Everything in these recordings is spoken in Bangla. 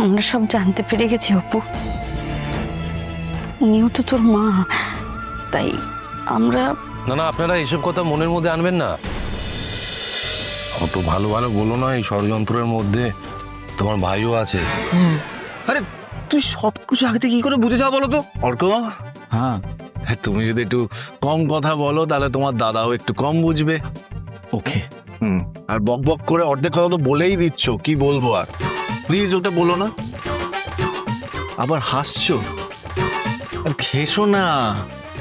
আমরা সব জানতে পেরে গেছি অপু, উনিও তো তোর মা, তাই আমরা। না না, আপনারা এইসব কথা মনের মধ্যে আনবেন না। অত ভালো ভালো বলো না, এই ষড়যন্ত্রের মধ্যে তোমার ভাইও আছে। আরে তুই সবকিছু আগে থেকে কি করে বুঝে যাও বলো তো? অর্ক, হ্যাঁ, তুমি যদি একটু কম কথা বলো তাহলে তোমার দাদাও একটু কম বুঝবে। ওকে। আর বক বক করে অর্ধেক কথা তো বলেই দিচ্ছ, কি বলবো আর। প্লিজ ওটা বলো না। আবার হাসছো, আর খেসো না,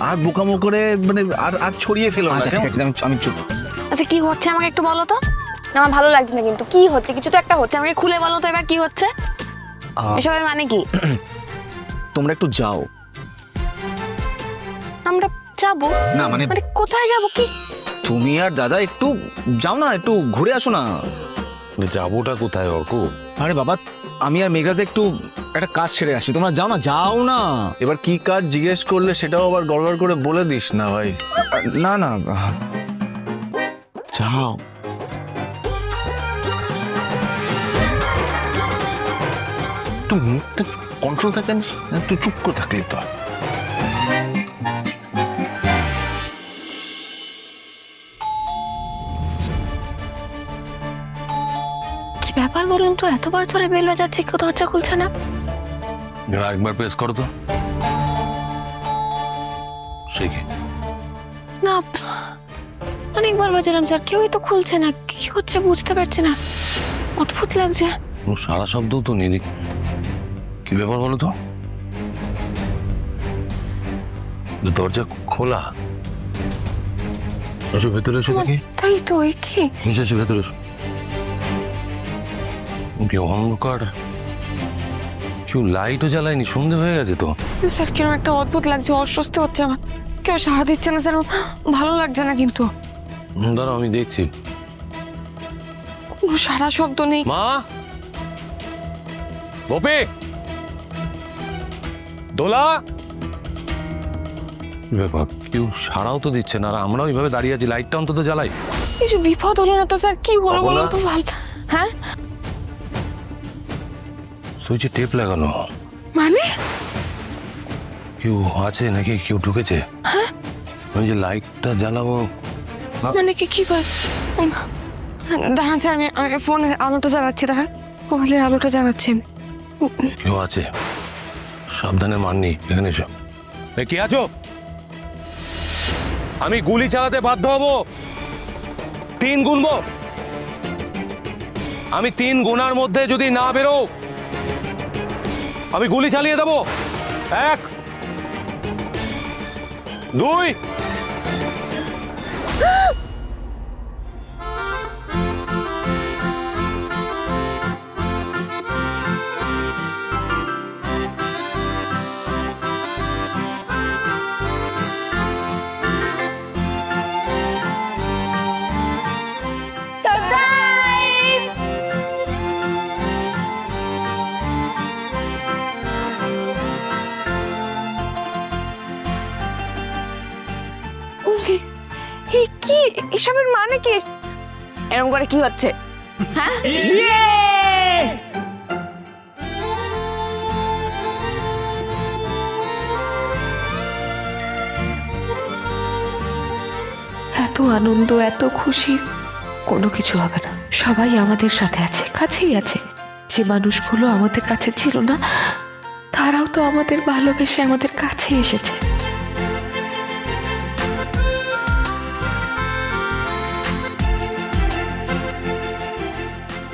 আর বোকামো করে মানে আর ছড়িয়ে ফেলো না। আচ্ছা ঠিক আছে, আমি চুপ। আচ্ছা কি হচ্ছে আমাকে একটু বলো তো। না, আমার ভালো লাগছে না কিন্তু। কি হচ্ছে? কিছু তো একটা হচ্ছে, আমাকে খুলে বলো তো এবার কি হচ্ছে। এসবের মানে কি? তোমরা একটু যাও। আমরা যাবো? না মানে মানে কোথায় যাবো? কি তুমি আর দাদা একটু যাও না, একটু ঘুরে আসো না। যাবোটা কোথায় অর্ক? আরে বাবা, আমি আর মেঘরাতে একটু একটা কাজ ছেড়ে আসি, তোমরা যাও না, যাও না। এবার কি কাজ জিজ্ঞেস করলে সেটাও আবার গড়বড় করে বলে দিস না ভাই। না না, যাও। একটু মুখটা কন্ট্রোল থাকে না, একটু চুপ করে থাকলে তো হয়। কি ব্যাপার বলুন তো? এতবার ধরে বেল বাজাচ্ছি, কেউ দরজা খুলছে না। আরেকবার প্রেস করো তো। সে কি? না, অনেকবার বাজালাম স্যার, কেউই তো খুলছে না। কি হচ্ছে বুঝতে পারছি না, অদ্ভুত লাগছে। কোনো সারা শব্দও তো নেই। কি ব্যাপার বলো তো? দরজা খোলা। এসো ভেতরে, এসো দেখি। তাই তো, এই কি? এসো ভেতরে এসো। কি অন্ধকার, কেউ লাইটও জ্বালায়নি, সন্ধে হয়ে গেছে তো। স্যার কিরকম একটা অদ্ভুত লাগছে, অস্বস্তি হচ্ছে আমার। কেউ সাড়া দিচ্ছে না স্যার, ভালো লাগছে না কিন্তু। দাঁড়াও আমি দেখছি। কোনো সারা শব্দ নেই। মা, গোপী, দোলা। কি ব্যাপার, কেউ সাড়াও তো দিচ্ছে না, আর আমরাও এইভাবে দাঁড়িয়ে আছি। লাইটটা অন্তত জ্বালাই। কিছু বিপদ হলো না তো স্যার? কি হলো বলো তো? ভালো। হ্যাঁ সুইচে টেপ লাগানো। মানে কেউ আছে নাকি? কেউ ঢুকেছে? ওই যে লাইটটা জ্বালাবো। মানে কি বল? দাঁড়ান স্যার, আমি ফোনের আলোটা জ্বালাচ্ছি। দাঁড়ান, মোবাইলের আলোটা জ্বালাচ্ছি। কেউ আছে, সাবধানে মাননি। এখানে এসো। কে আছো? আমি গুলি চালাতে বাধ্য হব। 3 গুনবো। আমি 3 গুনার মধ্যে যদি না বেরো, আমি গুলি চালিয়ে দেবো। 1, 2। কি এসবের মানে কি? এরকম করে কি হচ্ছে? হ্যাঁ, এত আনন্দ, এত খুশি, কোনো কিছু হবে না। সবাই আমাদের সাথে আছে, কাছেই আছে। যে মানুষগুলো আমাদের কাছে ছিল না, তারাও তো আমাদের ভালোবেসে আমাদের কাছে এসেছে।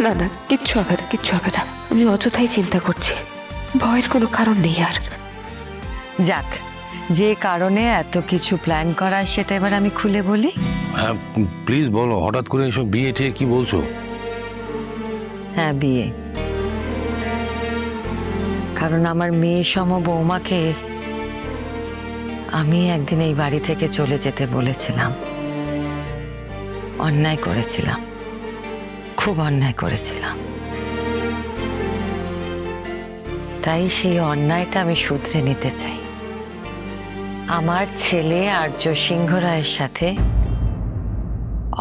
না না, কিচ্ছু হবে না, কিচ্ছু হবে না। আমি অযথাই চিন্তা করছি, ভয়ের কোনো কারণ নেই আর। যাক, যে কারণে এত কিছু প্ল্যান করা সেটা এবার আমি খুলে বলি। হ্যাঁ প্লিজ বলো, হঠাৎ করে এসব বিয়ে টিয়ে কি বলছো? হ্যাঁ, বিয়ে। কারণ আমার মেয়ে সম বৌমাকে আমি একদিন এই বাড়ি থেকে চলে যেতে বলেছিলাম। অন্যায় করেছিলাম, খুব অন্যায় করেছিলাম। তাই সেই অন্যায়টা আমি শুধরে নিতে চাই। আমার ছেলে আর্য সিংহ রায়ের সাথে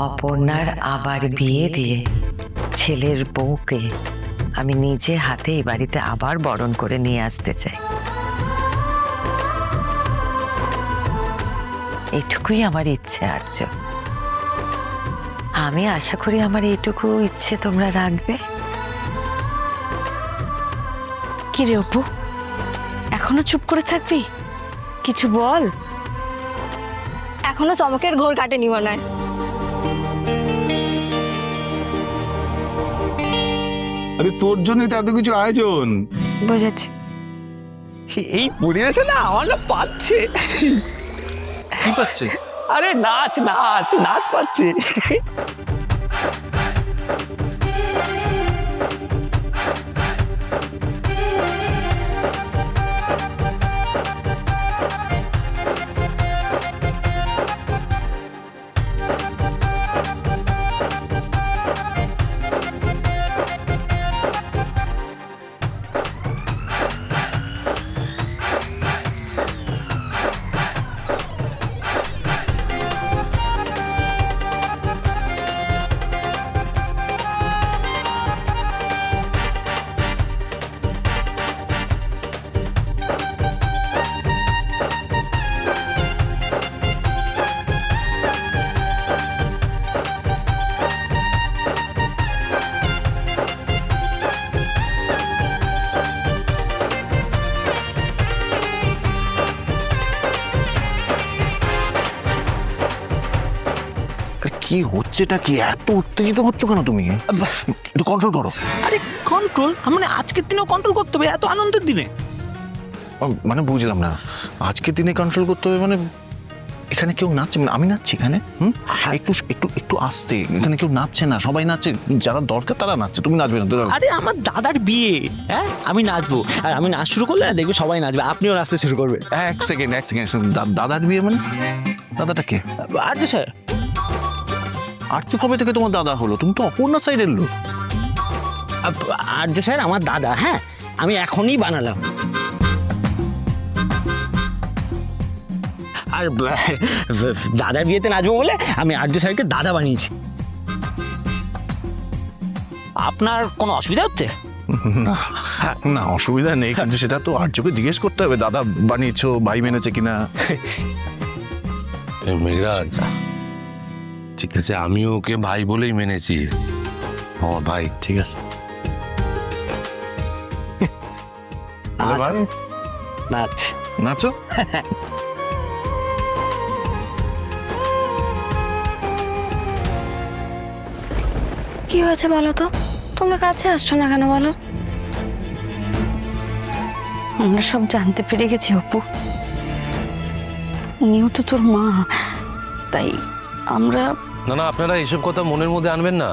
অপর্ণার আবার বিয়ে দিয়ে ছেলের বউকে আমি নিজে হাতে এই বাড়িতে আবার বরণ করে নিয়ে আসতে চাই। এইটুকুই আমার ইচ্ছে আর্য। আমি আশা করি আমার এইটুকু ইচ্ছে তোমরা রাখবে। কি রে অপু, এখনো চুপ করে থাকবি? কিছু বল। এখনো চমকের ঘোর কাটেনি মনে হয়। আরে তোর জন্যই তো এত কিছু আয়োজন। বুঝেছি। এই পরিবেশে না আমার না পাচ্ছে। কি পাচ্ছে? আরে নাচ নাচ নাচ পাচ্ছে। কি হচ্ছেটা কি? এত উত্তেজিত হচ্ছ কেন তুমি? একটু কন্ট্রোল করো। আরে কন্ট্রোল মানে আজকের দিনেও কন্ট্রোল করতে হবে এত আনন্দের দিনে? মানে বুঝলাম না, আজকে দিনে কন্ট্রোল করতে হবে মানে? এখানে কেউ নাচছে, মানে আমি নাচছি এখানে? একটু একটু একটু আসতে, এখানে কেউ নাচছে না, সবাই নাচছে, যারা দরকার তারা নাচছে, তুমি নাচবে না তো? আরে আমার দাদার বিয়ে, হ্যাঁ আমি নাচবো, আর আমি নাচ শুরু করলে দেখবে সবাই নাচবে, আপনিও নাচতে শুরু করবেন। এক সেকেন্ড দাদার বিয়ে মানে? দাদাটা কে? আর্য স্যার। আর্য কবে থেকে তোমার দাদা হলো? তুমি তো অপর্ণা সাইডের লোক। আর্য স্যার আমার দাদা, হ্যাঁ আমি এখনই বানালাম। আর দাদার বিয়েতে নাচবো বলে আমি আর্য স্যারকে দাদা বানিয়েছি। আপনার কোনো অসুবিধা হচ্ছে? না না, অসুবিধা নেই, কিন্তু সেটা তো আর্যকে জিজ্ঞেস করতে হবে, দাদা বানিয়েছো, ভাই মেনেছে কিনা। মেঘরাজ, ঠিক আছে, আমি ওকে ভাই বলেই মেনেছি, আমার ভাই, ঠিক আছে? ভাই নাচ নাচো। কি হয়েছে বলো তো? তোমরা কাছে আসছো না কেন বলো? আমরা সব জানতে পেরে গেছি অপু, উনিও তো তোর মা, তাই আমরা। না না, আপনারা এসব কথা মনের মধ্যে আনবেন না।